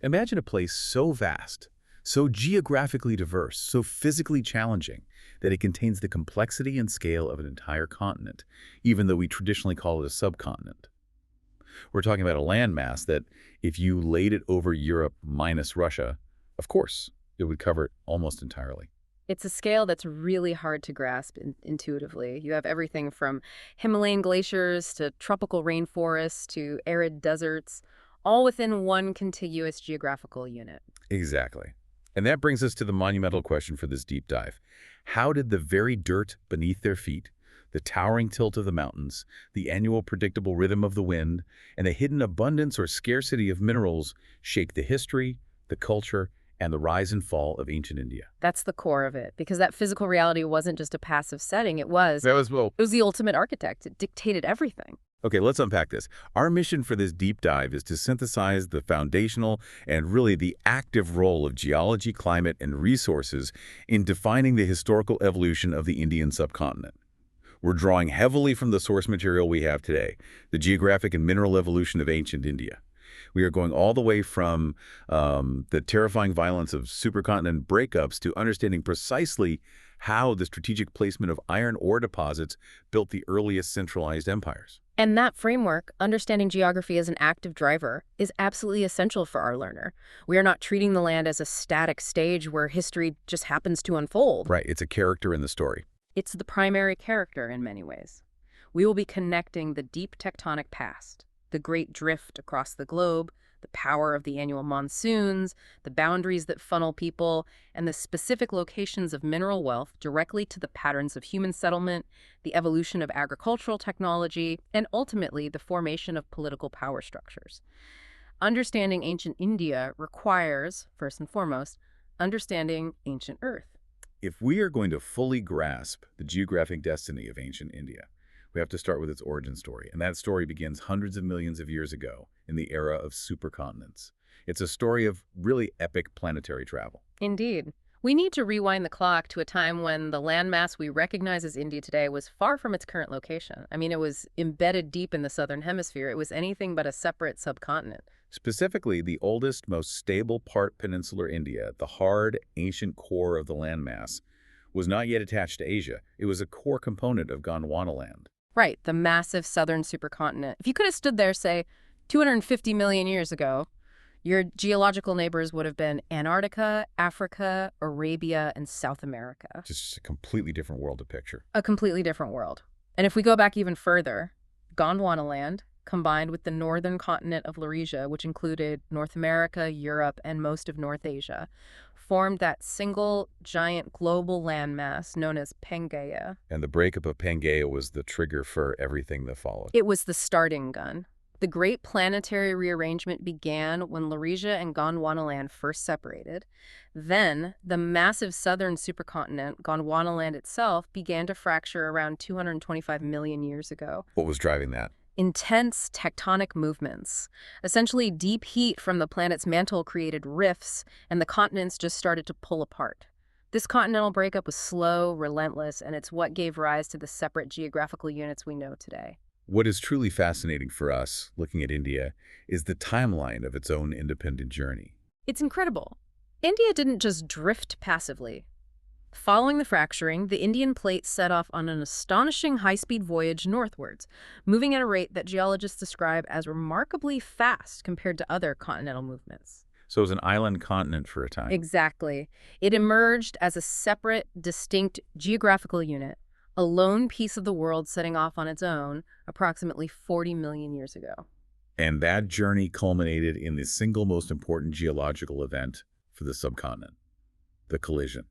Imagine a place so vast, so geographically diverse, so physically challenging, that it contains the complexity and scale of an entire continent, even though we traditionally call it a subcontinent. We're talking about a landmass that, if you laid it over Europe minus Russia, of course, it would cover it almost entirely. It's a scale that's really hard to grasp intuitively. You have everything from Himalayan glaciers to tropical rainforests to arid deserts, all within one contiguous geographical unit. Exactly. And that brings us to the monumental question for this deep dive. How did the very dirt beneath their feet, the towering tilt of the mountains, the annual predictable rhythm of the wind, and the hidden abundance or scarcity of minerals shape the history, the culture, and the rise and fall of ancient India? That's the core of it, because that physical reality wasn't just a passive setting, it was. That was, well, It was the ultimate architect. It dictated everything. okay, let's unpack this. Our mission for this deep dive is to synthesize the foundational and really the active role of geology, climate, and resources in defining the historical evolution of the Indian subcontinent. We're drawing heavily from the source material we have today, the geographic and mineral evolution of ancient India. We are going all the way from the terrifying violence of supercontinent breakups to understanding precisely how the strategic placement of iron ore deposits built the earliest centralized empires. And that framework, understanding geography as an active driver, is absolutely essential for our learner. We are not treating the land as a static stage where history just happens to unfold. Right, it's a character in the story. It's the primary character in many ways. We will be connecting the deep tectonic past, the great drift across the globe, the power of the annual monsoons, the boundaries that funnel people, and the specific locations of mineral wealth directly to the patterns of human settlement, the evolution of agricultural technology, and ultimately the formation of political power structures. Understanding ancient India requires, first and foremost, understanding ancient Earth. If we are going to fully grasp the geographic destiny of ancient India, we have to start with its origin story, and that story begins hundreds of millions of years ago in the era of supercontinents. It's a story of really epic planetary travel. Indeed. We need to rewind the clock to a time when the landmass we recognize as India today was far from its current location. I mean, it was embedded deep in the southern hemisphere. It was anything but a separate subcontinent. Specifically, the oldest, most stable part peninsular India, the hard, ancient core of the landmass, was not yet attached to Asia. It was a core component of Gondwanaland. Right, the massive southern supercontinent. If you could have stood there, say, 250 million years ago, your geological neighbors would have been Antarctica, Africa, Arabia, and South America. Just a completely different world to picture. A completely different world. And if we go back even further, Gondwanaland, combined with the northern continent of Laurasia, which included North America, Europe, and most of North Asia, formed that single giant global landmass known as Pangaea. And the breakup of Pangaea was the trigger for everything that followed. It was the starting gun. The great planetary rearrangement began when Laurasia and Gondwanaland first separated. Then, the massive southern supercontinent, Gondwanaland itself, began to fracture around 225 million years ago. What was driving that? Intense tectonic movements. Essentially, deep heat from the planet's mantle created rifts, and the continents just started to pull apart. This continental breakup was slow, relentless, and it's what gave rise to the separate geographical units we know today. What is truly fascinating for us, looking at India, is the timeline of its own independent journey. It's incredible. India didn't just drift passively. Following the fracturing, the Indian plate set off on an astonishing high-speed voyage northwards, moving at a rate that geologists describe as remarkably fast compared to other continental movements. So it was an island continent for a time. Exactly. It emerged as a separate, distinct geographical unit, a lone piece of the world setting off on its own approximately 40 million years ago. And that journey culminated in the single most important geological event for the subcontinent, the collision.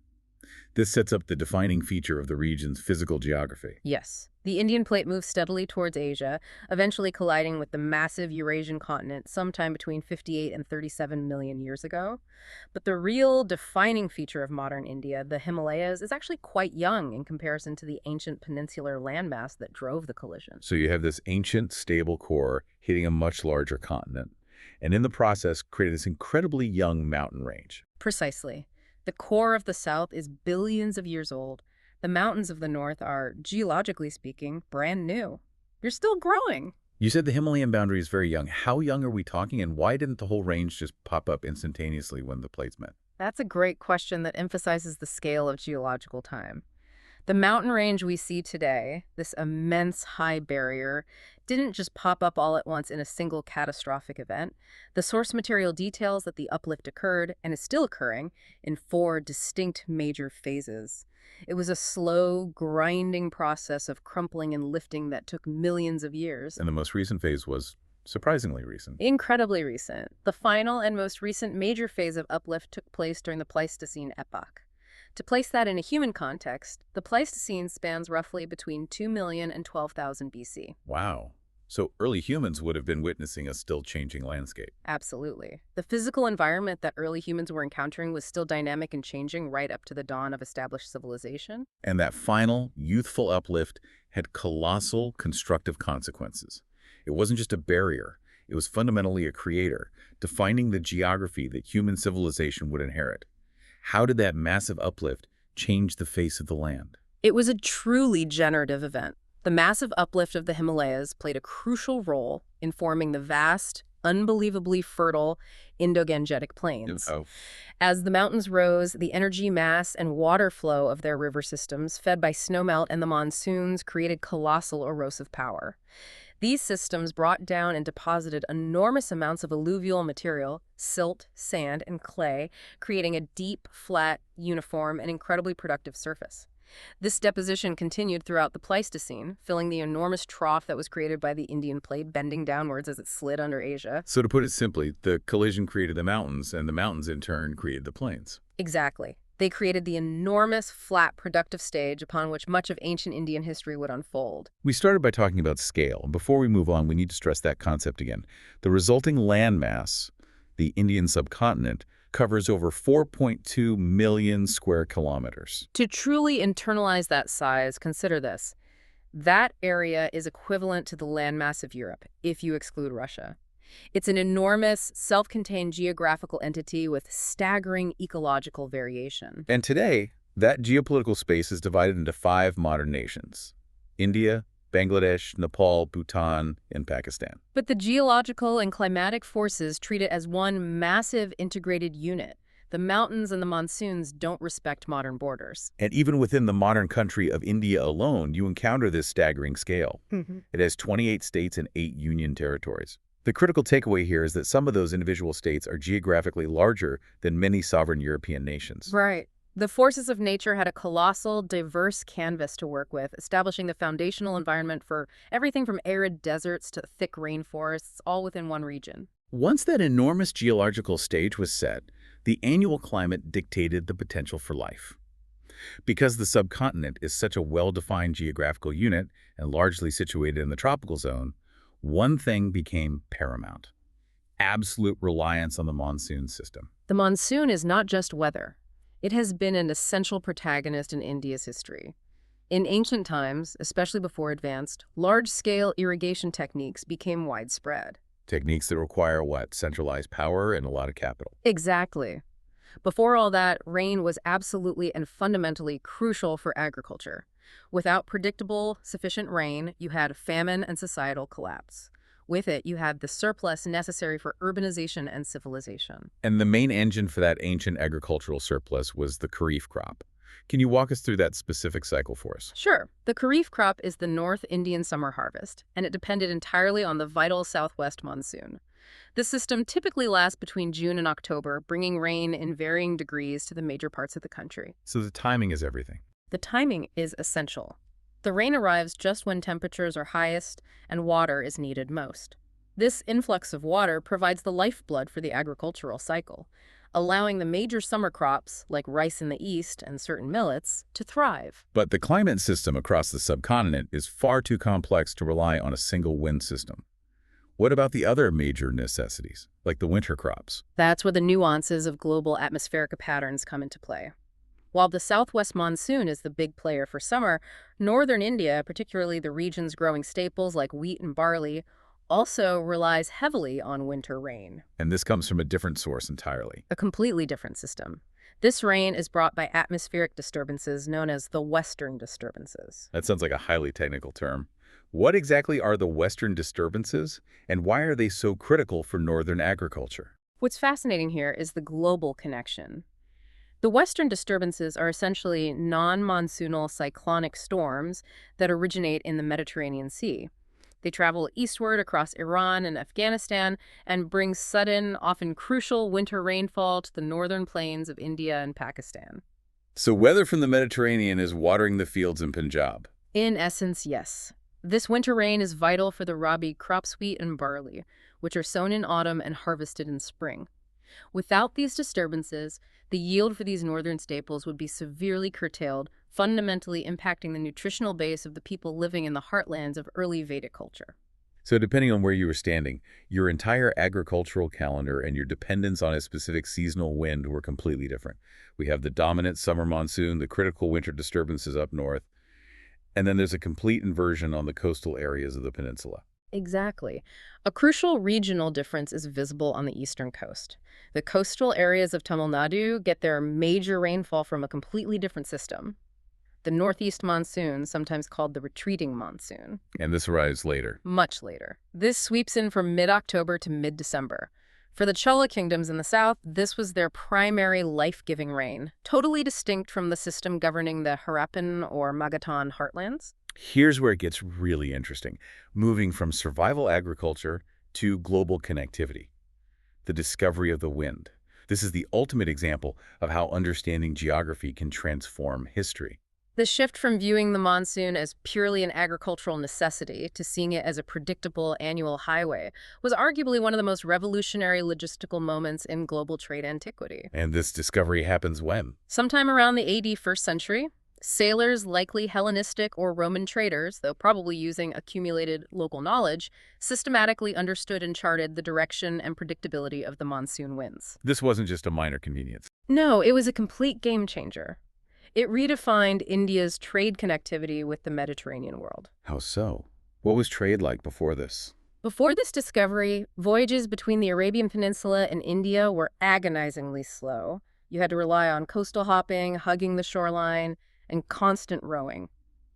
This sets up the defining feature of the region's physical geography. Yes. The Indian plate moved steadily towards Asia, eventually colliding with the massive Eurasian continent sometime between 58 and 37 million years ago. But the real defining feature of modern India, the Himalayas, is actually quite young in comparison to the ancient peninsular landmass that drove the collision. So you have this ancient, stable core hitting a much larger continent, and in the process created this incredibly young mountain range. Precisely. The core of the south is billions of years old. The mountains of the north are, geologically speaking, brand new. You're still growing. You said the Himalayan boundary is very young. How young are we talking, and why didn't the whole range just pop up instantaneously when the plates met? That's a great question that emphasizes the scale of geological time. The mountain range we see today, this immense high barrier, didn't just pop up all at once in a single catastrophic event. The source material details that the uplift occurred, and is still occurring, in four distinct major phases. It was a slow, grinding process of crumpling and lifting that took millions of years. And the most recent phase was surprisingly recent. Incredibly recent. The final and most recent major phase of uplift took place during the Pleistocene epoch. To place that in a human context, the Pleistocene spans roughly between 2 million and 12,000 BC. Wow. So early humans would have been witnessing a still changing landscape. Absolutely. The physical environment that early humans were encountering was still dynamic and changing right up to the dawn of established civilization. And that final, youthful uplift had colossal constructive consequences. It wasn't just a barrier. It was fundamentally a creator, defining the geography that human civilization would inherit. How did that massive uplift change the face of the land? It was a truly generative event. The massive uplift of the Himalayas played a crucial role in forming the vast, unbelievably fertile Indo-Gangetic plains. As the mountains rose, the energy, mass, and water flow of their river systems, fed by snowmelt and the monsoons, created colossal erosive power. These systems brought down and deposited enormous amounts of alluvial material, silt, sand, and clay, creating a deep, flat, uniform, and incredibly productive surface. This deposition continued throughout the Pleistocene, filling the enormous trough that was created by the Indian plate, bending downwards as it slid under Asia. So to put it simply, the collision created the mountains, and the mountains in turn created the plains. Exactly. They created the enormous, flat, productive stage upon which much of ancient Indian history would unfold. We started by talking about scale, and before we move on, we need to stress that concept again. The resulting landmass, the Indian subcontinent, covers over 4.2 million square kilometers. To truly internalize that size, consider this. That area is equivalent to the landmass of Europe, if you exclude Russia. It's an enormous, self-contained geographical entity with staggering ecological variation. And today, that geopolitical space is divided into 5 modern nations: India, Bangladesh, Nepal, Bhutan, and Pakistan. But the geological and climatic forces treat it as one massive integrated unit. The mountains and the monsoons don't respect modern borders. And even within the modern country of India alone, you encounter this staggering scale. It has 28 states and 8 union territories. The critical takeaway here is that some of those individual states are geographically larger than many sovereign European nations. Right. The forces of nature had a colossal, diverse canvas to work with, establishing the foundational environment for everything from arid deserts to thick rainforests, all within one region. Once that enormous geological stage was set, the annual climate dictated the potential for life. Because the subcontinent is such a well-defined geographical unit and largely situated in the tropical zone, one thing became paramount: absolute reliance on the monsoon system. The monsoon is not just weather. It has been an essential protagonist in India's history. In ancient times, especially before advanced, large-scale irrigation techniques became widespread. Techniques that require what? Centralized power and a lot of capital. Exactly. Before all that, rain was absolutely and fundamentally crucial for agriculture. Without predictable, sufficient rain, you had famine and societal collapse. With it, you had the surplus necessary for urbanization and civilization. And the main engine for that ancient agricultural surplus was the Kharif crop. Can you walk us through that specific cycle for us? Sure. The Kharif crop is the North Indian summer harvest, and it depended entirely on the vital southwest monsoon. This system typically lasts between June and October, bringing rain in varying degrees to the major parts of the country. So the timing is everything. The timing is essential. The rain arrives just when temperatures are highest and water is needed most. This influx of water provides the lifeblood for the agricultural cycle, allowing the major summer crops, like rice in the east and certain millets, to thrive. But the climate system across the subcontinent is far too complex to rely on a single wind system. What about the other major necessities, like the winter crops? That's where the nuances of global atmospheric patterns come into play. While the southwest monsoon is the big player for summer, northern India, particularly the regions growing staples like wheat and barley, also relies heavily on winter rain. And this comes from a different source entirely. A completely different system. This rain is brought by atmospheric disturbances known as the western disturbances. That sounds like a highly technical term. What exactly are the Western disturbances, and why are they so critical for northern agriculture? What's fascinating here is the global connection. The Western disturbances are essentially non-monsoonal cyclonic storms that originate in the Mediterranean Sea. They travel eastward across Iran and Afghanistan and bring sudden, often crucial winter rainfall to the northern plains of India and Pakistan. So weather from the Mediterranean is watering the fields in Punjab. In essence, yes. This winter rain is vital for the rabi crops wheat and barley, which are sown in autumn and harvested in spring. Without these disturbances, the yield for these northern staples would be severely curtailed, fundamentally impacting the nutritional base of the people living in the heartlands of early Vedic culture. So depending on where you were standing, your entire agricultural calendar and your dependence on a specific seasonal wind were completely different. We have the dominant summer monsoon, the critical winter disturbances up north, and then there's a complete inversion on the coastal areas of the peninsula. Exactly. A crucial regional difference is visible on the eastern coast. The coastal areas of Tamil Nadu get their major rainfall from a completely different system. The northeast monsoon, sometimes called the retreating monsoon. And this arrives later. Much later. This sweeps in from mid-October to mid-December. For the Chola kingdoms in the south, this was their primary life-giving rain, totally distinct from the system governing the Harappan or Magadhan heartlands. Here's where it gets really interesting, moving from survival agriculture to global connectivity. The discovery of the wind. This is the ultimate example of how understanding geography can transform history. The shift from viewing the monsoon as purely an agricultural necessity to seeing it as a predictable annual highway was arguably one of the most revolutionary logistical moments in global trade antiquity. And this discovery happens when? Sometime around the AD 1st century, sailors, likely Hellenistic or Roman traders, though probably using accumulated local knowledge, systematically understood and charted the direction and predictability of the monsoon winds. This wasn't just a minor convenience. No, it was a complete game changer. It redefined India's trade connectivity with the Mediterranean world. How so? What was trade like before this? Before this discovery, voyages between the Arabian Peninsula and India were agonizingly slow. You had to rely on coastal hopping, hugging the shoreline, and constant rowing.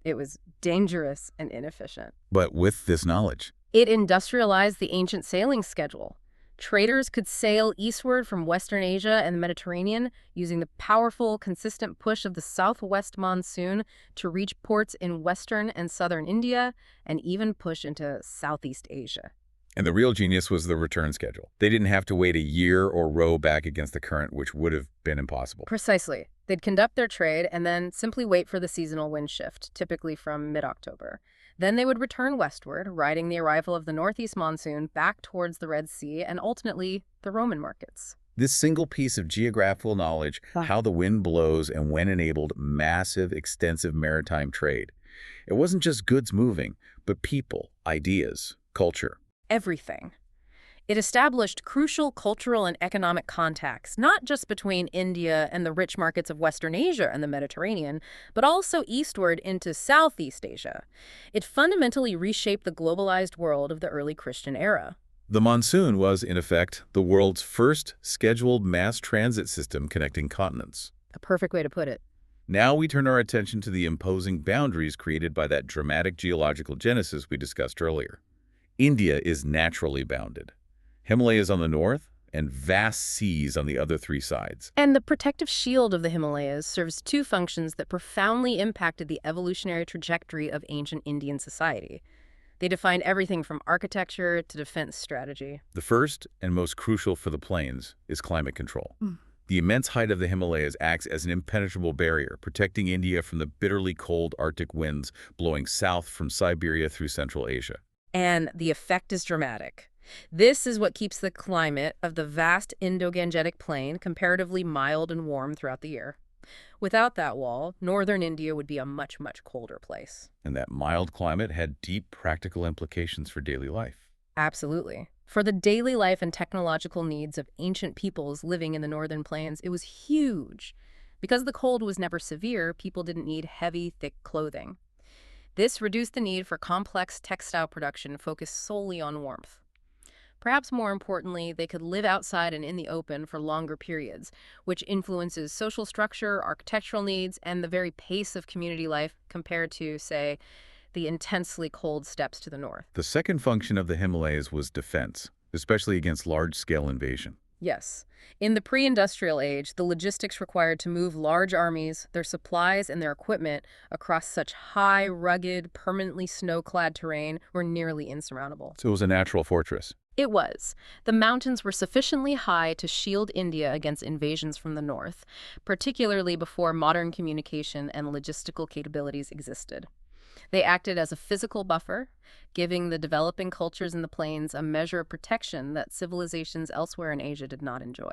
It was dangerous and inefficient. But with this knowledge, It industrialized the ancient sailing schedule. Traders could sail eastward from Western Asia and the Mediterranean using the powerful, consistent push of the southwest monsoon to reach ports in western and southern India and even push into Southeast Asia. and the real genius was the return schedule. They didn't have to wait a year or row back against the current, which would have been impossible. Precisely. They'd conduct their trade and then simply wait for the seasonal wind shift, typically from mid-October. Then they would return westward, riding the arrival of the northeast monsoon back towards the Red Sea and ultimately the Roman markets. This single piece of geographical knowledge, how the wind blows and when enabled massive, extensive maritime trade. It wasn't just goods moving, but people, ideas, culture. Everything. It established crucial cultural and economic contacts, not just between India and the rich markets of Western Asia and the Mediterranean, but also eastward into Southeast Asia. It fundamentally reshaped the globalized world of the early Christian era. The monsoon was, in effect, the world's first scheduled mass transit system connecting continents. A perfect way to put it. Now we turn our attention to the imposing boundaries created by that dramatic geological genesis we discussed earlier. India is naturally bounded. Himalayas on the north, and vast seas on the other three sides. And the protective shield of the Himalayas serves two functions that profoundly impacted the evolutionary trajectory of ancient Indian society. They defined everything from architecture to defense strategy. The first, and most crucial for the plains, is climate control. The immense height of the Himalayas acts as an impenetrable barrier, protecting India from the bitterly cold Arctic winds blowing south from Siberia through Central Asia. And the effect is dramatic. This is what keeps the climate of the vast Indo-Gangetic Plain comparatively mild and warm throughout the year. Without that wall, northern India would be a much, much colder place. And that mild climate had deep practical implications for daily life. Absolutely. For the daily life and technological needs of ancient peoples living in the northern plains, it was huge. Because the cold was never severe, people didn't need heavy, thick clothing. This reduced the need for complex textile production focused solely on warmth. Perhaps more importantly, they could live outside and in the open for longer periods, which influences social structure, architectural needs, and the very pace of community life compared to, say, the intensely cold steppes to the north. The second function of the Himalayas was defense, especially against large-scale invasion. Yes. In the pre-industrial age, the logistics required to move large armies, their supplies, and their equipment across such high, rugged, permanently snow-clad terrain were nearly insurmountable. So it was a natural fortress. It was. The mountains were sufficiently high to shield India against invasions from the north, particularly before modern communication and logistical capabilities existed. They acted as a physical buffer, giving the developing cultures in the plains a measure of protection that civilizations elsewhere in Asia did not enjoy.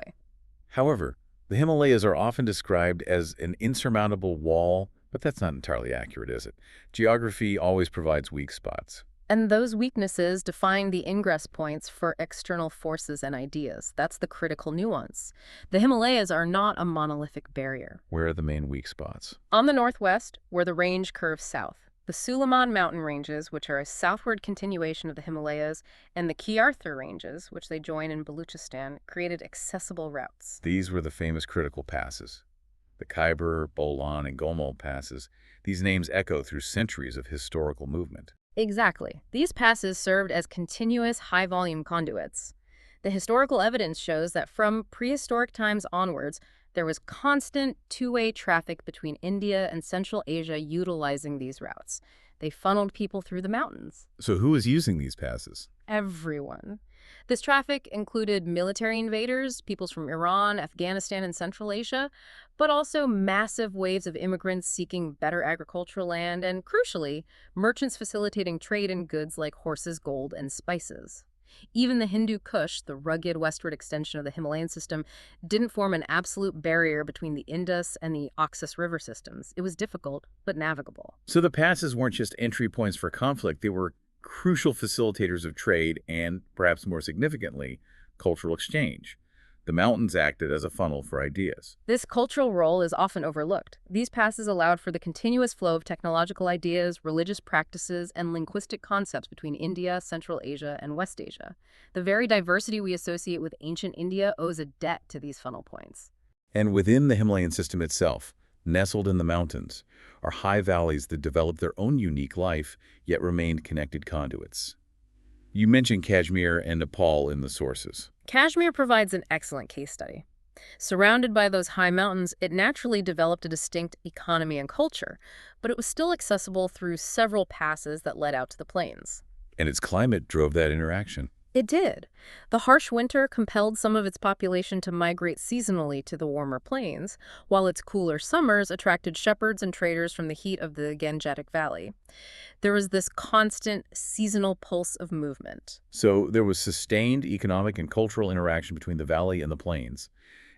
However, the Himalayas are often described as an insurmountable wall, but that's not entirely accurate, is it? Geography always provides weak spots. And those weaknesses define the ingress points for external forces and ideas. That's the critical nuance. The Himalayas are not a monolithic barrier. Where are the main weak spots? On the northwest, where the range curves south, the Suleiman mountain ranges, which are a southward continuation of the Himalayas, and the Khyarthar ranges, which they join in Baluchistan, created accessible routes. These were the famous critical passes. The Khyber, Bolan, and Gomul passes. These names echo through centuries of historical movement. Exactly. These passes served as continuous high-volume conduits. The historical evidence shows that from prehistoric times onwards, there was constant two-way traffic between India and Central Asia utilizing these routes. They funneled people through the mountains. So who is using these passes? Everyone. This traffic included military invaders, peoples from Iran, Afghanistan, and Central Asia, but also massive waves of immigrants seeking better agricultural land and, crucially, merchants facilitating trade in goods like horses, gold, and spices. Even the Hindu Kush, the rugged westward extension of the Himalayan system, didn't form an absolute barrier between the Indus and the Oxus river systems. It was difficult, but navigable. So the passes weren't just entry points for conflict, they were crucial facilitators of trade and, perhaps more significantly, cultural exchange. The mountains acted as a funnel for ideas. This cultural role is often overlooked. These passes allowed for the continuous flow of technological ideas, religious practices, and linguistic concepts between India, Central Asia, and West Asia. The very diversity we associate with ancient India owes a debt to these funnel points. And within the Himalayan system itself, nestled in the mountains, are high valleys that developed their own unique life, yet remained connected conduits. You mentioned Kashmir and Nepal in the sources. Kashmir provides an excellent case study. Surrounded by those high mountains, it naturally developed a distinct economy and culture, but it was still accessible through several passes that led out to the plains. And its climate drove that interaction. It did. The harsh winter compelled some of its population to migrate seasonally to the warmer plains, while its cooler summers attracted shepherds and traders from the heat of the Gangetic Valley. There was this constant seasonal pulse of movement. So there was sustained economic and cultural interaction between the valley and the plains,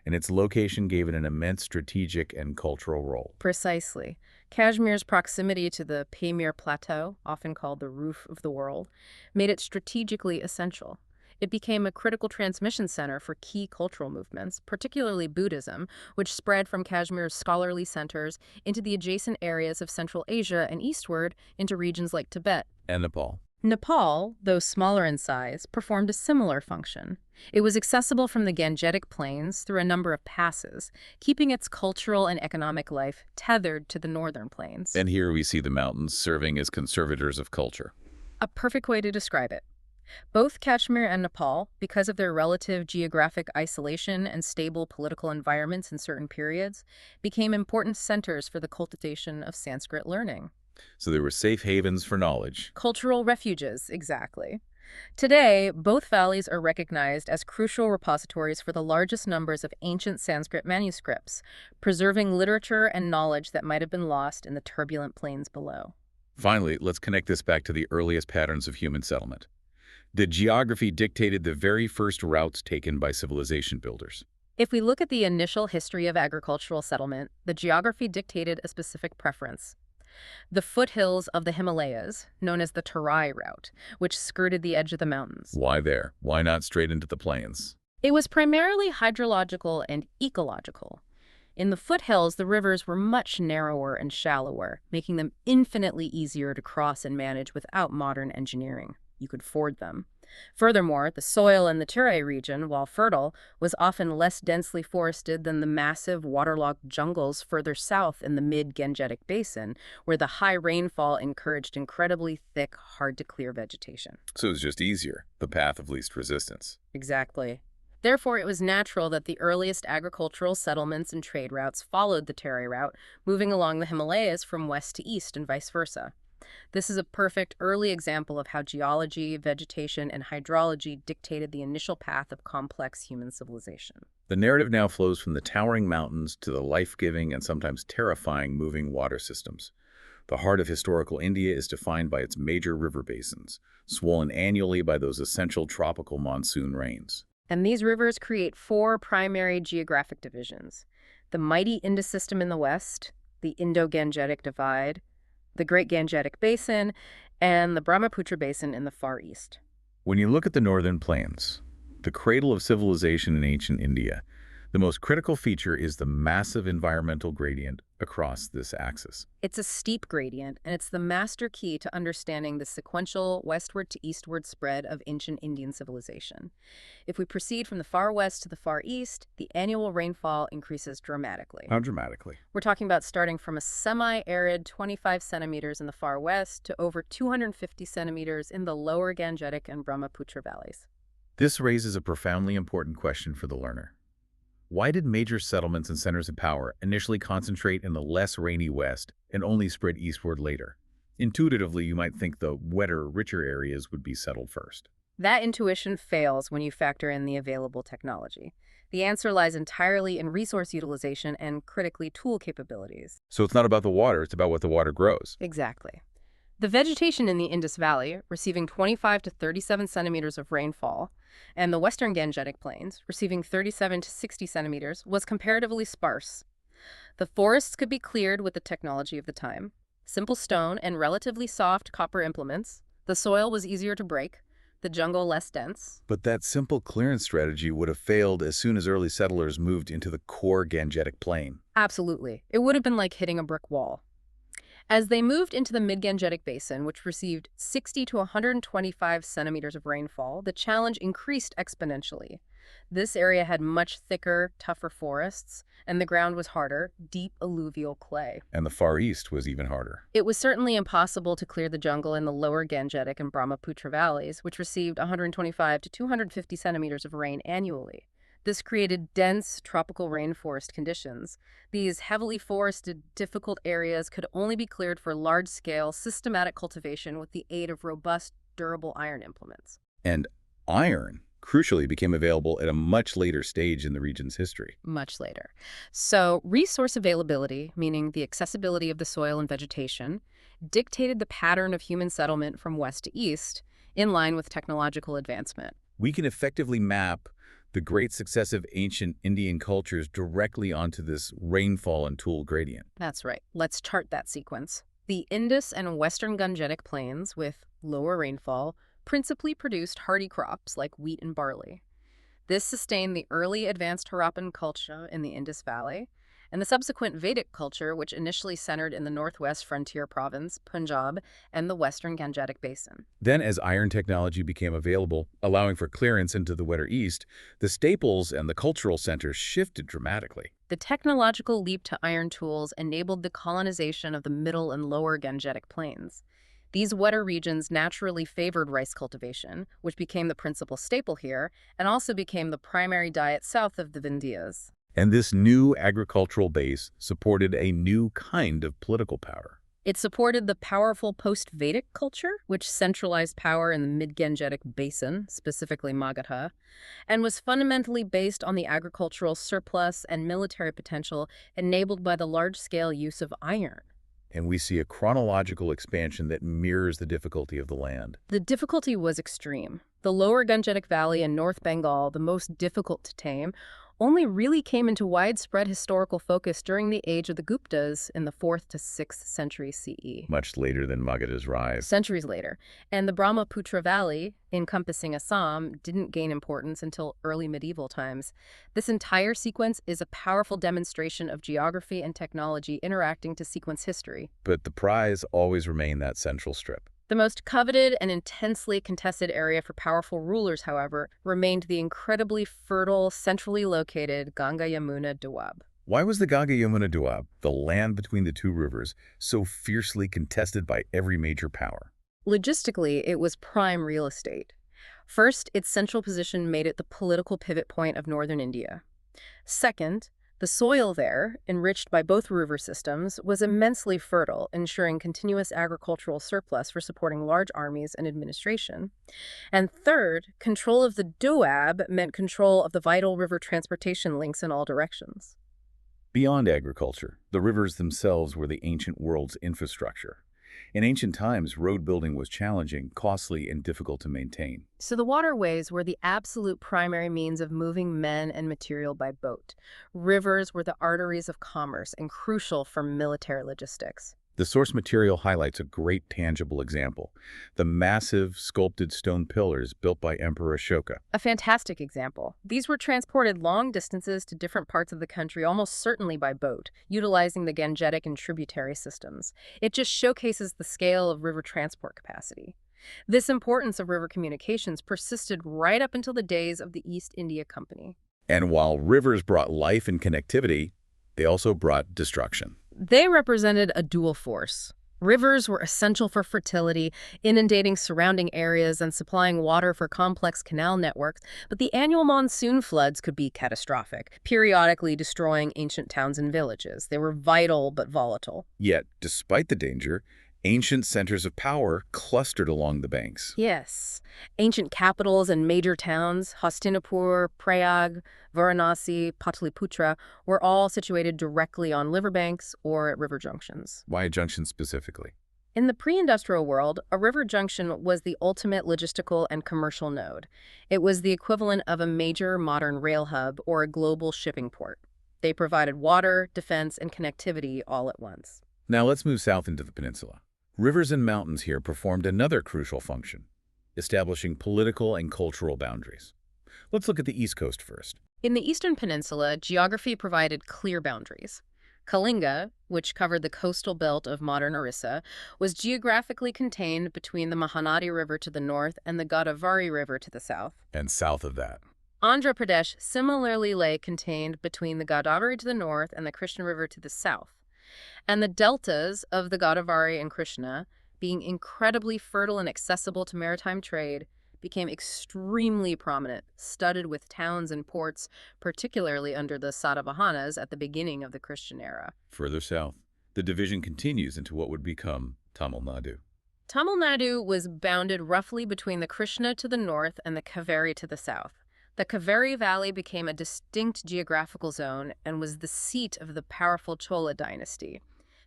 and its location gave it an immense strategic and cultural role. Precisely. Kashmir's proximity to the Pamir Plateau, often called the roof of the world, made it strategically essential. It became a critical transmission center for key cultural movements, particularly Buddhism, which spread from Kashmir's scholarly centers into the adjacent areas of Central Asia and eastward into regions like Tibet. And Nepal. Nepal, though smaller in size, performed a similar function. It was accessible from the Gangetic Plains through a number of passes, keeping its cultural and economic life tethered to the northern plains. And here we see the mountains serving as conservators of culture. A perfect way to describe it. Both Kashmir and Nepal, because of their relative geographic isolation and stable political environments in certain periods, became important centers for the cultivation of Sanskrit learning. So they were safe havens for knowledge. Cultural refuges, exactly. Today, both valleys are recognized as crucial repositories for the largest numbers of ancient Sanskrit manuscripts, preserving literature and knowledge that might have been lost in the turbulent plains below. Finally, let's connect this back to the earliest patterns of human settlement. The geography dictated the very first routes taken by civilization builders. If we look at the initial history of agricultural settlement, the geography dictated a specific preference. The foothills of the Himalayas, known as the Terai route, which skirted the edge of the mountains. Why there? Why not straight into the plains? It was primarily hydrological and ecological. In the foothills, the rivers were much narrower and shallower, making them infinitely easier to cross and manage without modern engineering. You could ford them. Furthermore, the soil in the Terai region, while fertile, was often less densely forested than the massive waterlogged jungles further south in the mid-Gangetic Basin, where the high rainfall encouraged incredibly thick, hard-to-clear vegetation. So it was just easier, the path of least resistance. Exactly. Therefore, it was natural that the earliest agricultural settlements and trade routes followed the Terai route, moving along the Himalayas from west to east and vice versa. This is a perfect early example of how geology, vegetation, and hydrology dictated the initial path of complex human civilization. The narrative now flows from the towering mountains to the life-giving and sometimes terrifying moving water systems. The heart of historical India is defined by its major river basins, swollen annually by those essential tropical monsoon rains. And these rivers create four primary geographic divisions: the mighty Indus system in the west, the Indo-Gangetic Divide, the Great Gangetic Basin, and the Brahmaputra Basin in the far east. When you look at the northern plains, the cradle of civilization in ancient India, the most critical feature is the massive environmental gradient across this axis. It's a steep gradient, and it's the master key to understanding the sequential westward to eastward spread of ancient Indian civilization. If we proceed from the far west to the far east, the annual rainfall increases dramatically. How dramatically? We're talking about starting from a semi-arid 25 centimeters in the far west to over 250 centimeters in the lower Gangetic and Brahmaputra valleys. This raises a profoundly important question for the learner. Why did major settlements and centers of power initially concentrate in the less rainy west and only spread eastward later? Intuitively, you might think the wetter, richer areas would be settled first. That intuition fails when you factor in the available technology. The answer lies entirely in resource utilization and, critically, tool capabilities. So it's not about the water, it's about what the water grows. Exactly. The vegetation in the Indus Valley, receiving 25 to 37 centimeters of rainfall, and the western Gangetic Plains, receiving 37 to 60 centimeters, was comparatively sparse. The forests could be cleared with the technology of the time. Simple stone and relatively soft copper implements. The soil was easier to break, the jungle less dense. But that simple clearance strategy would have failed as soon as early settlers moved into the core Gangetic Plain. Absolutely. It would have been like hitting a brick wall. As they moved into the mid-Gangetic Basin, which received 60 to 125 centimeters of rainfall, the challenge increased exponentially. This area had much thicker, tougher forests, and the ground was harder, deep alluvial clay. And the Far East was even harder. It was certainly impossible to clear the jungle in the lower Gangetic and Brahmaputra valleys, which received 125 to 250 centimeters of rain annually. This created dense tropical rainforest conditions. These heavily forested, difficult areas could only be cleared for large-scale, systematic cultivation with the aid of robust, durable iron implements. And iron, crucially, became available at a much later stage in the region's history. Much later. So, resource availability, meaning the accessibility of the soil and vegetation, dictated the pattern of human settlement from west to east, in line with technological advancement. We can effectively map the great successive ancient Indian cultures directly onto this rainfall and tool gradient. That's right. Let's chart that sequence. The Indus and western Gangetic plains, with lower rainfall, principally produced hardy crops like wheat and barley. This sustained the early advanced Harappan culture in the Indus Valley, and the subsequent Vedic culture, which initially centered in the northwest frontier province, Punjab, and the western Gangetic Basin. Then, as iron technology became available, allowing for clearance into the wetter east, the staples and the cultural centers shifted dramatically. The technological leap to iron tools enabled the colonization of the middle and lower Gangetic plains. These wetter regions naturally favored rice cultivation, which became the principal staple here, and also became the primary diet south of the Vindhyas. And this new agricultural base supported a new kind of political power. It supported the powerful post-Vedic culture, which centralized power in the mid-Gangetic Basin, specifically Magadha, and was fundamentally based on the agricultural surplus and military potential enabled by the large-scale use of iron. And we see a chronological expansion that mirrors the difficulty of the land. The difficulty was extreme. The lower Gangetic Valley in North Bengal, the most difficult to tame, only really came into widespread historical focus during the age of the Guptas in the 4th to 6th century CE. Much later than Magadha's rise. Centuries later. And the Brahmaputra Valley, encompassing Assam, didn't gain importance until early medieval times. This entire sequence is a powerful demonstration of geography and technology interacting to sequence history. But the prize always remained that central strip. The most coveted and intensely contested area for powerful rulers, however, remained the incredibly fertile, centrally located Ganga-Yamuna Doab. Why was the Ganga-Yamuna Doab, the land between the two rivers, so fiercely contested by every major power? Logistically, it was prime real estate. First, its central position made it the political pivot point of northern India. Second, the soil there, enriched by both river systems, was immensely fertile, ensuring continuous agricultural surplus for supporting large armies and administration. And third, control of the Doab meant control of the vital river transportation links in all directions. Beyond agriculture, the rivers themselves were the ancient world's infrastructure. In ancient times, road building was challenging, costly, and difficult to maintain. So the waterways were the absolute primary means of moving men and material by boat. Rivers were the arteries of commerce and crucial for military logistics. The source material highlights a great tangible example: the massive, sculpted stone pillars built by Emperor Ashoka. A fantastic example. These were transported long distances to different parts of the country, almost certainly by boat, utilizing the Gangetic and tributary systems. It just showcases the scale of river transport capacity. This importance of river communications persisted right up until the days of the East India Company. And while rivers brought life and connectivity, they also brought destruction. They represented a dual force. Rivers were essential for fertility, inundating surrounding areas and supplying water for complex canal networks, but the annual monsoon floods could be catastrophic, periodically destroying ancient towns and villages. They were vital but volatile. Yet, despite the danger, ancient centers of power clustered along the banks. Yes. Ancient capitals and major towns, Hastinapur, Prayag, Varanasi, Pataliputra, were all situated directly on riverbanks or at river junctions. Why a junction specifically? In the pre-industrial world, a river junction was the ultimate logistical and commercial node. It was the equivalent of a major modern rail hub or a global shipping port. They provided water, defense, and connectivity all at once. Now let's move south into the peninsula. Rivers and mountains here performed another crucial function: establishing political and cultural boundaries. Let's look at the East Coast first. In the Eastern Peninsula, geography provided clear boundaries. Kalinga, which covered the coastal belt of modern Orissa, was geographically contained between the Mahanadi River to the north and the Godavari River to the south. And south of that, Andhra Pradesh similarly lay contained between the Godavari to the north and the Krishna River to the south. And the deltas of the Godavari and Krishna, being incredibly fertile and accessible to maritime trade, became extremely prominent, studded with towns and ports, particularly under the Satavahanas at the beginning of the Christian era. further south, the division continues into what would become Tamil Nadu. Tamil Nadu was bounded roughly between the Krishna to the north and the Kaveri to the south. The Kaveri Valley became a distinct geographical zone and was the seat of the powerful Chola dynasty.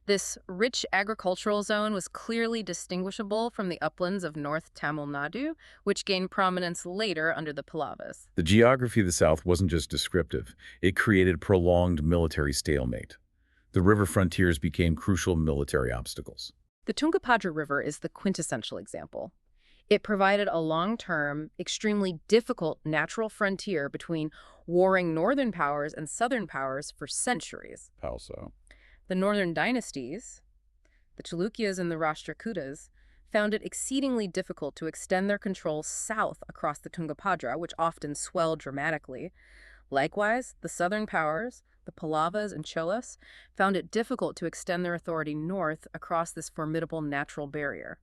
This rich agricultural zone was clearly distinguishable from the uplands of North Tamil Nadu, which gained prominence later under the Pallavas. The geography of the South wasn't just descriptive. It created prolonged military stalemate. The river frontiers became crucial military obstacles. The Tungabhadra River is the quintessential example. It provided a long-term, extremely difficult natural frontier between warring northern powers and southern powers for centuries. How so? The northern dynasties, the Chalukyas and the Rashtrakutas, found it exceedingly difficult to extend their control south across the Tungabhadra, which often swelled dramatically. Likewise, the southern powers, the Pallavas and Cholas, found it difficult to extend their authority north across this formidable natural barrier.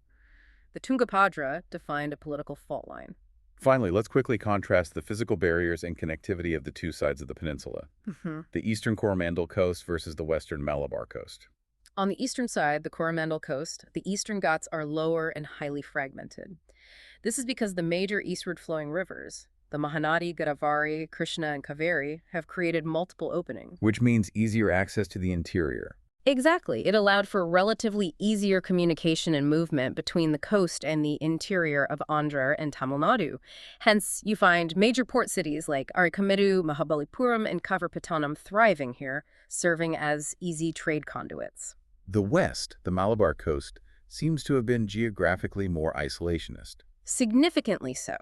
The Tungabhadra defined a political fault line. Finally, let's quickly contrast the physical barriers and connectivity of the two sides of the peninsula. The eastern Coromandel coast versus the western Malabar coast. On the eastern side, the Coromandel coast, the eastern Ghats are lower and highly fragmented. This is because the major eastward-flowing rivers, the Mahanadi, Godavari, Krishna, and Kaveri, have created multiple openings. Which means easier access to the interior. Exactly. It allowed for relatively easier communication and movement between the coast and the interior of Andhra and Tamil Nadu. Hence, you find major port cities like Arikamedu, Mahabalipuram, and Kavarpattanam thriving here, serving as easy trade conduits. The west, the Malabar coast, seems to have been geographically more isolationist. Significantly so.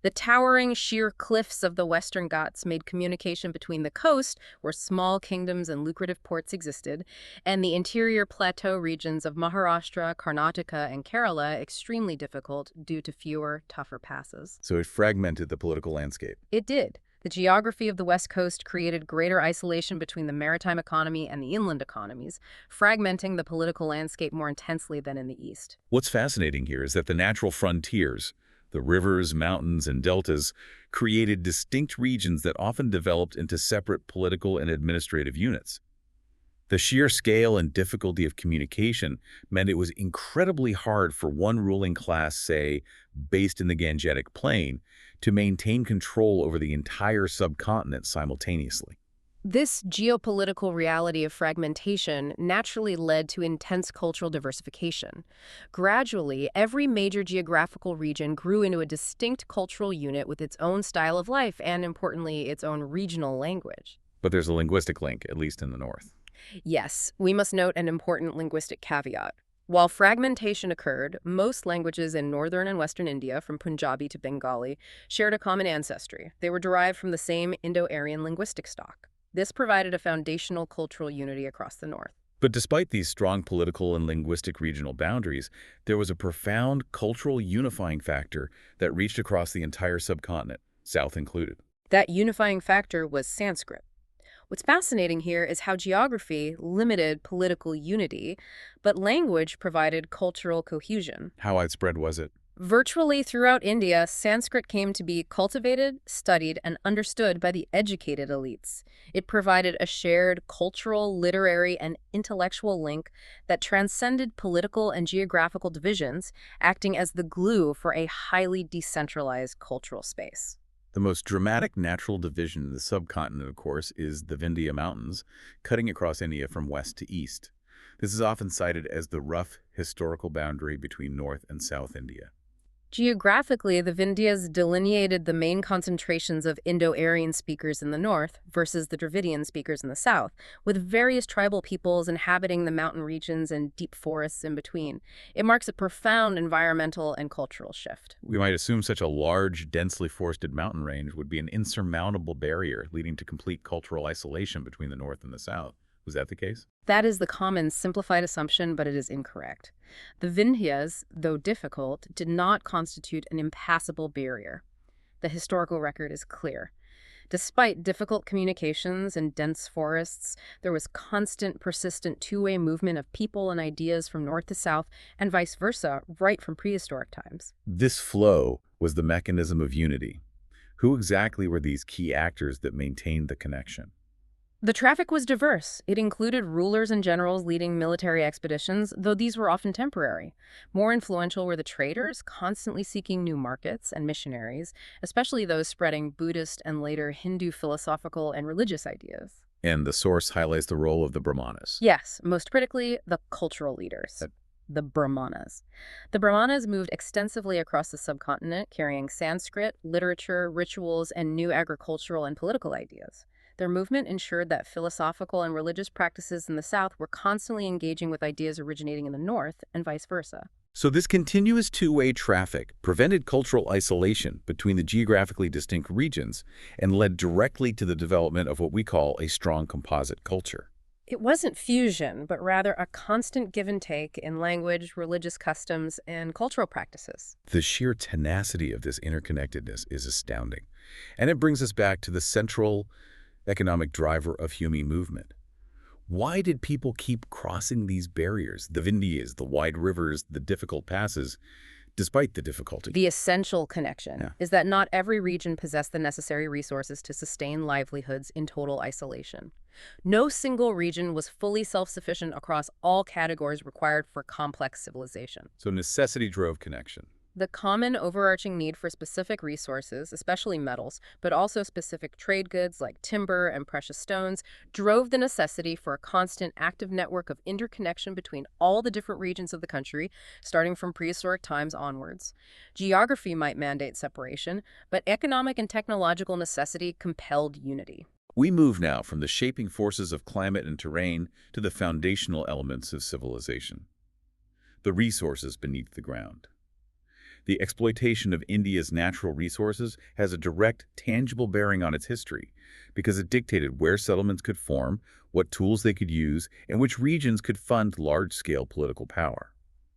The towering sheer cliffs of the Western Ghats made communication between the coast, where small kingdoms and lucrative ports existed, and the interior plateau regions of Maharashtra, Karnataka, and Kerala extremely difficult due to fewer, tougher passes. So it fragmented the political landscape. It did. The geography of the West Coast created greater isolation between the maritime economy and the inland economies, fragmenting the political landscape more intensely than in the East. What's fascinating here is that the natural frontiers, the rivers, mountains, and deltas, created distinct regions that often developed into separate political and administrative units. The sheer scale and difficulty of communication meant it was incredibly hard for one ruling class, say, based in the Gangetic Plain, to maintain control over the entire subcontinent simultaneously. This geopolitical reality of fragmentation naturally led to intense cultural diversification. Gradually, every major geographical region grew into a distinct cultural unit with its own style of life and, importantly, its own regional language. But there's a linguistic link, at least in the north. Yes, we must note an important linguistic caveat. While fragmentation occurred, most languages in northern and western India, from Punjabi to Bengali, shared a common ancestry. They were derived from the same Indo-Aryan linguistic stock. This provided a foundational cultural unity across the north. But despite these strong political and linguistic regional boundaries, there was a profound cultural unifying factor that reached across the entire subcontinent, south included. That unifying factor was Sanskrit. What's fascinating here is how geography limited political unity, but language provided cultural cohesion. How widespread was it? Virtually throughout India, Sanskrit came to be cultivated, studied, and understood by the educated elites. It provided a shared cultural, literary, and intellectual link that transcended political and geographical divisions, acting as the glue for a highly decentralized cultural space. The most dramatic natural division in the subcontinent, of course, is the Vindhya Mountains, cutting across India from west to east. This is often cited as the rough historical boundary between North and South India. Geographically, the Vindhyas delineated the main concentrations of Indo-Aryan speakers in the north versus the Dravidian speakers in the south, with various tribal peoples inhabiting the mountain regions and deep forests in between. It marks a profound environmental and cultural shift. We might assume such a large, densely forested mountain range would be an insurmountable barrier leading to complete cultural isolation between the north and the south. Was that the case? That is the common simplified assumption, but it is incorrect. The Vindhyas, though difficult, did not constitute an impassable barrier. The historical record is clear. Despite difficult communications and dense forests, there was constant, persistent two-way movement of people and ideas from north to south, and vice versa, right from prehistoric times. This flow was the mechanism of unity. Who exactly were these key actors that maintained the connection? The traffic was diverse. It included rulers and generals leading military expeditions, though these were often temporary. More influential were the traders, constantly seeking new markets, and missionaries, especially those spreading Buddhist and later Hindu philosophical and religious ideas. And the source highlights the role of the Brahmanas. Yes, most critically, the cultural leaders. The Brahmanas. The Brahmanas moved extensively across the subcontinent, carrying Sanskrit, literature, rituals, and new agricultural and political ideas. Their movement ensured that philosophical and religious practices in the south were constantly engaging with ideas originating in the north, and vice versa. So this continuous two-way traffic prevented cultural isolation between the geographically distinct regions and led directly to the development of what we call a strong composite culture. It wasn't fusion, but rather a constant give and take in language, religious customs, and cultural practices. The sheer tenacity of this interconnectedness is astounding. And it brings us back to the central economic driver of human movement. Why did people keep crossing these barriers, the Vindhyas, the wide rivers, the difficult passes, despite the difficulty? The essential connection is that not every region possessed the necessary resources to sustain livelihoods in total isolation. No single region was fully self-sufficient across all categories required for complex civilization. So necessity drove connection. The common overarching need for specific resources, especially metals, but also specific trade goods like timber and precious stones, drove the necessity for a constant active network of interconnection between all the different regions of the country, starting from prehistoric times onwards. Geography might mandate separation, but economic and technological necessity compelled unity. We move now from the shaping forces of climate and terrain to the foundational elements of civilization, the resources beneath the ground. The exploitation of India's natural resources has a direct, tangible bearing on its history because it dictated where settlements could form, what tools they could use, and which regions could fund large-scale political power.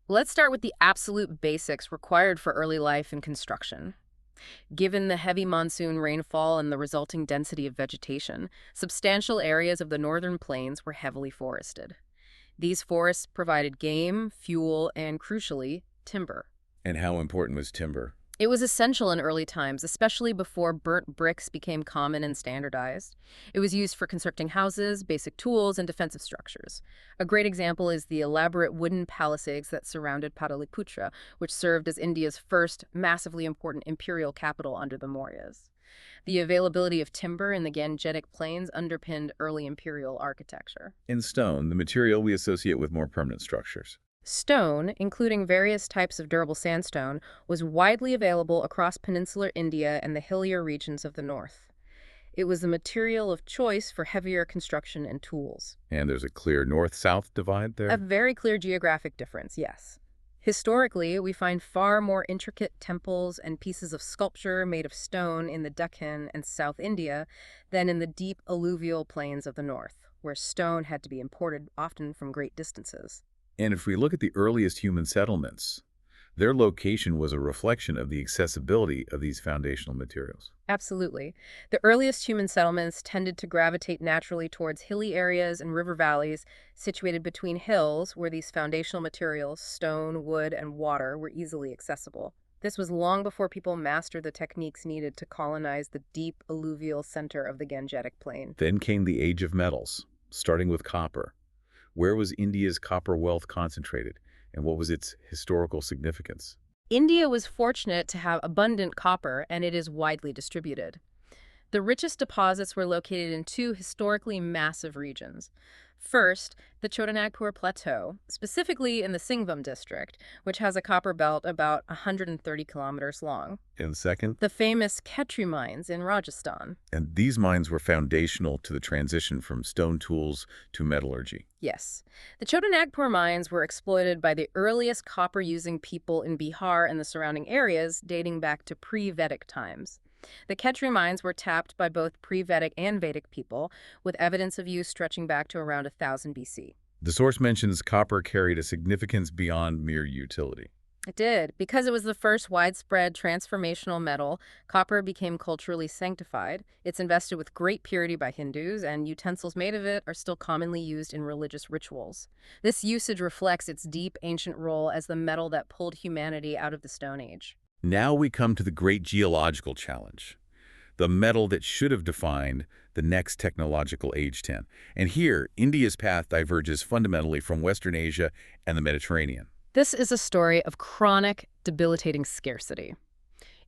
Let's start with the absolute basics required for early life and construction. Given the heavy monsoon rainfall and the resulting density of vegetation, substantial areas of the northern plains were heavily forested. These forests provided game, fuel, and, crucially, timber. And how important was timber? It was essential in early times, especially before burnt bricks became common and standardized. It was used for constructing houses, basic tools, and defensive structures. A great example is the elaborate wooden palisades that surrounded Pataliputra, which served as India's first massively important imperial capital under the Mauryas. The availability of timber in the Gangetic Plains underpinned early imperial architecture. In stone, the material we associate with more permanent structures. Stone, including various types of durable sandstone, was widely available across peninsular India and the hillier regions of the north. It was the material of choice for heavier construction and tools. And there's a clear north-south divide there? A very clear geographic difference, yes. Historically, we find far more intricate temples and pieces of sculpture made of stone in the Deccan and South India than in the deep alluvial plains of the north, where stone had to be imported often from great distances. And if we look at the earliest human settlements, their location was a reflection of the accessibility of these foundational materials. Absolutely. The earliest human settlements tended to gravitate naturally towards hilly areas and river valleys situated between hills where these foundational materials, stone, wood, and water, were easily accessible. This was long before people mastered the techniques needed to colonize the deep alluvial center of the Gangetic Plain. Then came the age of metals, starting with copper. Where was India's copper wealth concentrated, and what was its historical significance? India was fortunate to have abundant copper, and it is widely distributed. The richest deposits were located in two historically massive regions. First, the Chotanagpur Plateau, specifically in the Singhbum district, which has a copper belt about 130 kilometers long. And second? The famous Khetri mines in Rajasthan. And these mines were foundational to the transition from stone tools to metallurgy. Yes. The Chotanagpur mines were exploited by the earliest copper-using people in Bihar and the surrounding areas, dating back to pre-Vedic times. The Khetri mines were tapped by both pre-Vedic and Vedic people, with evidence of use stretching back to around 1000 BC. The source mentions copper carried a significance beyond mere utility. It did. Because it was the first widespread transformational metal, copper became culturally sanctified. It's invested with great purity by Hindus, and utensils made of it are still commonly used in religious rituals. This usage reflects its deep ancient role as the metal that pulled humanity out of the Stone Age. Now we come to the great geological challenge, the metal that should have defined the next technological age 10. And here, India's path diverges fundamentally from Western Asia and the Mediterranean. This is a story of chronic, debilitating scarcity.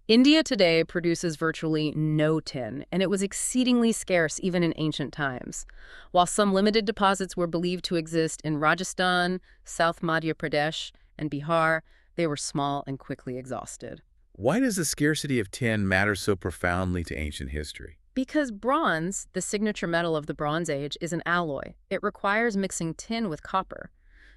India today produces virtually no tin, and it was exceedingly scarce even in ancient times. While some limited deposits were believed to exist in Rajasthan, South Madhya Pradesh, and Bihar, they were small and quickly exhausted. Why does the scarcity of tin matter so profoundly to ancient history? Because bronze, the signature metal of the Bronze Age, is an alloy. It requires mixing tin with copper.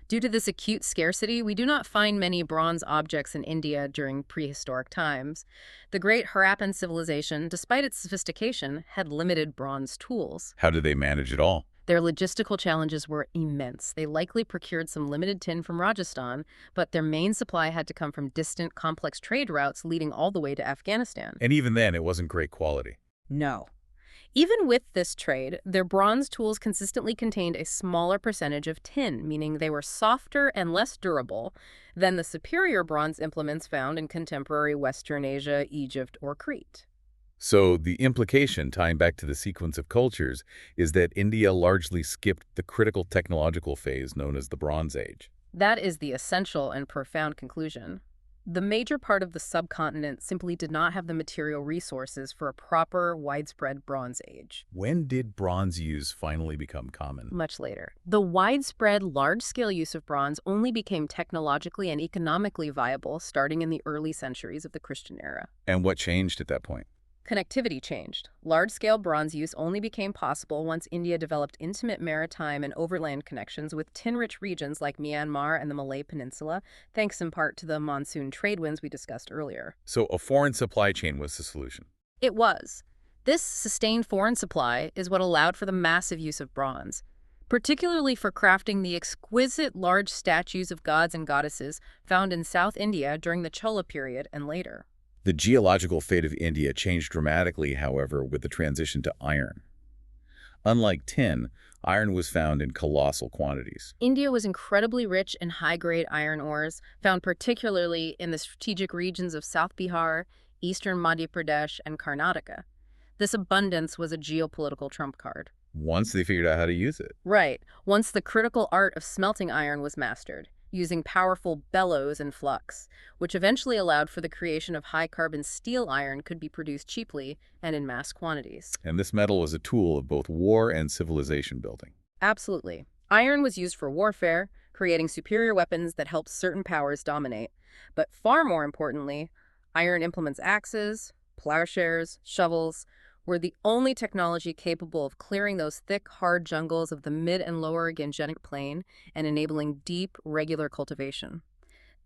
Due to this acute scarcity, we do not find many bronze objects in India during prehistoric times. The great Harappan civilization, despite its sophistication, had limited bronze tools. How did they manage it all? Their logistical challenges were immense. They likely procured some limited tin from Rajasthan, but their main supply had to come from distant, complex trade routes leading all the way to Afghanistan. And even then, it wasn't great quality. No. Even with this trade, their bronze tools consistently contained a smaller percentage of tin, meaning they were softer and less durable than the superior bronze implements found in contemporary Western Asia, Egypt, or Crete. So the implication, tying back to the sequence of cultures, is that India largely skipped the critical technological phase known as the Bronze Age. That is the essential and profound conclusion. The major part of the subcontinent simply did not have the material resources for a proper, widespread Bronze Age. When did bronze use finally become common? Much later. The widespread, large-scale use of bronze only became technologically and economically viable starting in the early centuries of the Christian era. And what changed at that point? Connectivity changed. Large-scale bronze use only became possible once India developed intimate maritime and overland connections with tin-rich regions like Myanmar and the Malay Peninsula, thanks in part to the monsoon trade winds we discussed earlier. So a foreign supply chain was the solution. It was. This sustained foreign supply is what allowed for the massive use of bronze, particularly for crafting the exquisite large statues of gods and goddesses found in South India during the Chola period and later. The geological fate of India changed dramatically, however, with the transition to iron. Unlike tin, iron was found in colossal quantities. India was incredibly rich in high-grade iron ores, found particularly in the strategic regions of South Bihar, eastern Madhya Pradesh, and Karnataka. This abundance was a geopolitical trump card. Once they figured out how to use it. Right, once the critical art of smelting iron was mastered, using powerful bellows and flux, which eventually allowed for the creation of high-carbon steel iron could be produced cheaply and in mass quantities. And this metal was a tool of both war and civilization building. Absolutely. Iron was used for warfare, creating superior weapons that helped certain powers dominate. But far more importantly, iron implements axes, plowshares, shovels, were the only technology capable of clearing those thick, hard jungles of the mid and lower Gangetic Plain and enabling deep, regular cultivation.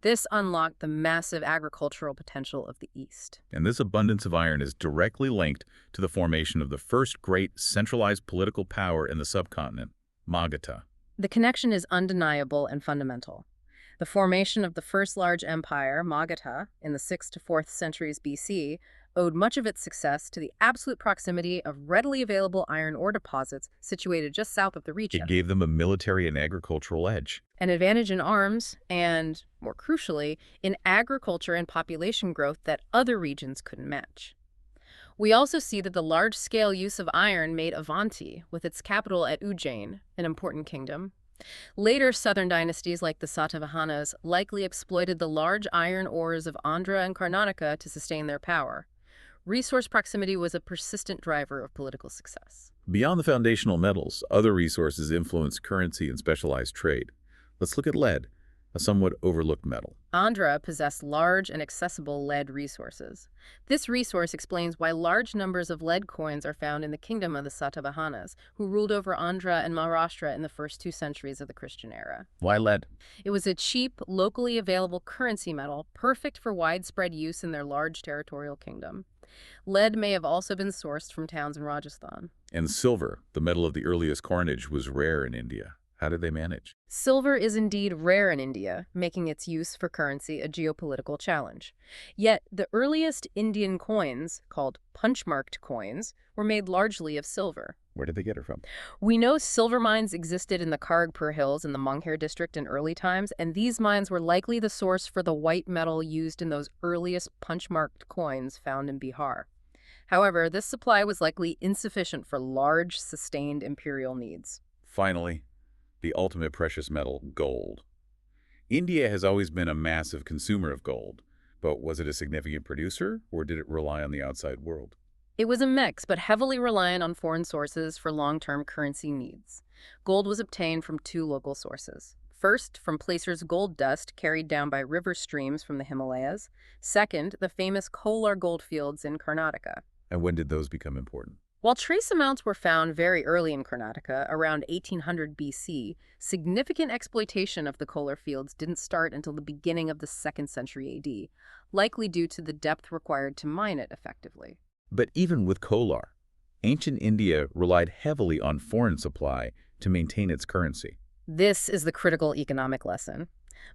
This unlocked the massive agricultural potential of the East. And this abundance of iron is directly linked to the formation of the first great centralized political power in the subcontinent, Magadha. The connection is undeniable and fundamental. The formation of the first large empire, Magadha, in the 6th to 4th centuries BC, owed much of its success to the absolute proximity of readily available iron ore deposits situated just south of the region. It gave them a military and agricultural edge. An advantage in arms and, more crucially, in agriculture and population growth that other regions couldn't match. We also see that the large-scale use of iron made Avanti, with its capital at Ujjain, an important kingdom. Later southern dynasties like the Satavahanas likely exploited the large iron ores of Andhra and Karnataka to sustain their power. Resource proximity was a persistent driver of political success. Beyond the foundational metals, other resources influenced currency and specialized trade. Let's look at lead, a somewhat overlooked metal. Andhra possessed large and accessible lead resources. This resource explains why large numbers of lead coins are found in the kingdom of the Satavahanas, who ruled over Andhra and Maharashtra in the first 2 centuries of the Christian era. Why lead? It was a cheap, locally available currency metal, perfect for widespread use in their large territorial kingdom. Lead may have also been sourced from towns in Rajasthan. And silver, the metal of the earliest coinage, was rare in India. How did they manage? Silver is indeed rare in India, making its use for currency a geopolitical challenge. Yet, the earliest Indian coins, called punch-marked coins, were made largely of silver. Where did they get it from? We know silver mines existed in the Kharagpur Hills in the Mongher district in early times, and these mines were likely the source for the white metal used in those earliest punch-marked coins found in Bihar. However, this supply was likely insufficient for large, sustained imperial needs. Finally, the ultimate precious metal, gold. India has always been a massive consumer of gold, but was it a significant producer, or did it rely on the outside world? It was a mix, but heavily reliant on foreign sources for long-term currency needs. Gold was obtained from 2 local sources. First, from placers' gold dust carried down by river streams from the Himalayas. Second, the famous Kolar goldfields in Karnataka. And when did those become important? While trace amounts were found very early in Karnataka, around 1800 BC, significant exploitation of the Kolar fields didn't start until the beginning of the 2nd century AD, likely due to the depth required to mine it effectively. But even with Kolar, ancient India relied heavily on foreign supply to maintain its currency. This is the critical economic lesson.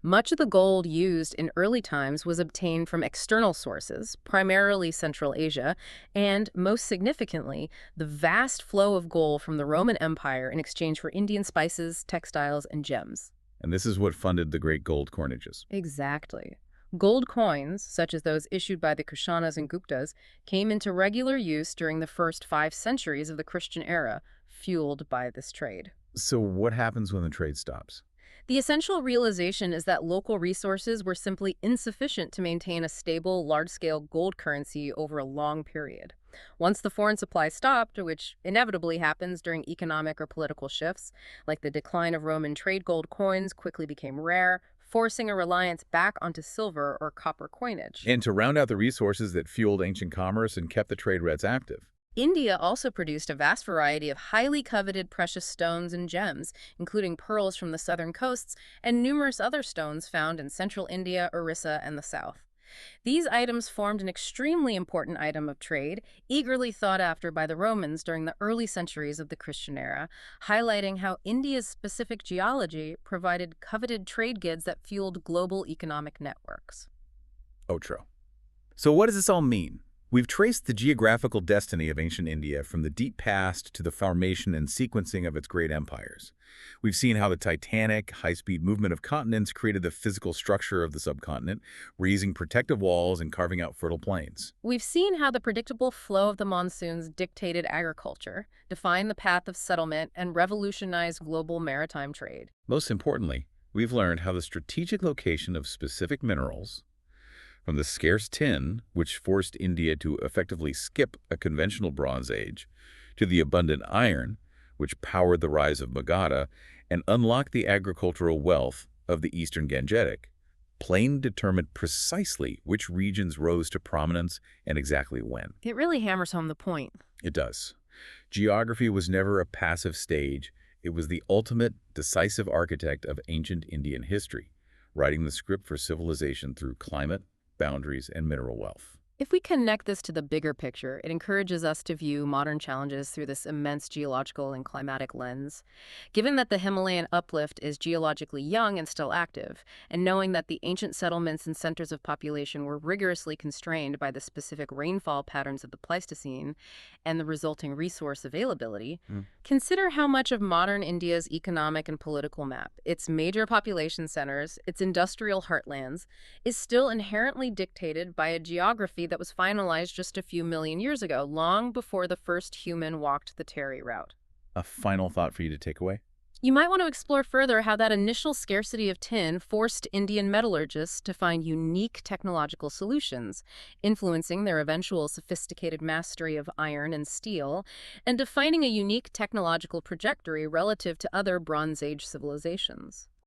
Much of the gold used in early times was obtained from external sources, primarily Central Asia, and, most significantly, the vast flow of gold from the Roman Empire in exchange for Indian spices, textiles, and gems. And this is what funded the great gold coinages. Exactly. Gold coins, such as those issued by the Kushanas and Guptas, came into regular use during the first 5 centuries of the Christian era, fueled by this trade. So what happens when the trade stops? The essential realization is that local resources were simply insufficient to maintain a stable, large-scale gold currency over a long period. Once the foreign supply stopped, which inevitably happens during economic or political shifts, like the decline of Roman trade, gold coins quickly became rare, forcing a reliance back onto silver or copper coinage. And to round out the resources that fueled ancient commerce and kept the trade routes active. India also produced a vast variety of highly coveted precious stones and gems, including pearls from the southern coasts and numerous other stones found in central India, Orissa, and the south. These items formed an extremely important item of trade, eagerly sought after by the Romans during the early centuries of the Christian era, highlighting how India's specific geology provided coveted trade goods that fueled global economic networks. Otro. So what does this all mean? We've traced the geographical destiny of ancient India from the deep past to the formation and sequencing of its great empires. We've seen how the titanic, high-speed movement of continents created the physical structure of the subcontinent, raising protective walls and carving out fertile plains. We've seen how the predictable flow of the monsoons dictated agriculture, defined the path of settlement, and revolutionized global maritime trade. Most importantly, we've learned how the strategic location of specific minerals, from the scarce tin, which forced India to effectively skip a conventional Bronze Age, to the abundant iron, which powered the rise of Magadha and unlocked the agricultural wealth of the Eastern Gangetic, plain determined precisely which regions rose to prominence and exactly when. It really hammers home the point. It does. Geography was never a passive stage. It was the ultimate, decisive architect of ancient Indian history, writing the script for civilization through climate, boundaries, and mineral wealth. If we connect this to the bigger picture, it encourages us to view modern challenges through this immense geological and climatic lens. Given that the Himalayan uplift is geologically young and still active, and knowing that the ancient settlements and centers of population were rigorously constrained by the specific rainfall patterns of the Pleistocene and the resulting resource availability, consider how much of modern India's economic and political map, its major population centers, its industrial heartlands, is still inherently dictated by a geography that was finalized just a few million years ago, long before the first human walked the terry route. A final thought for you to take away? You might want to explore further how that initial scarcity of tin forced Indian metallurgists to find unique technological solutions, influencing their eventual sophisticated mastery of iron and steel, and defining a unique technological trajectory relative to other Bronze Age civilizations.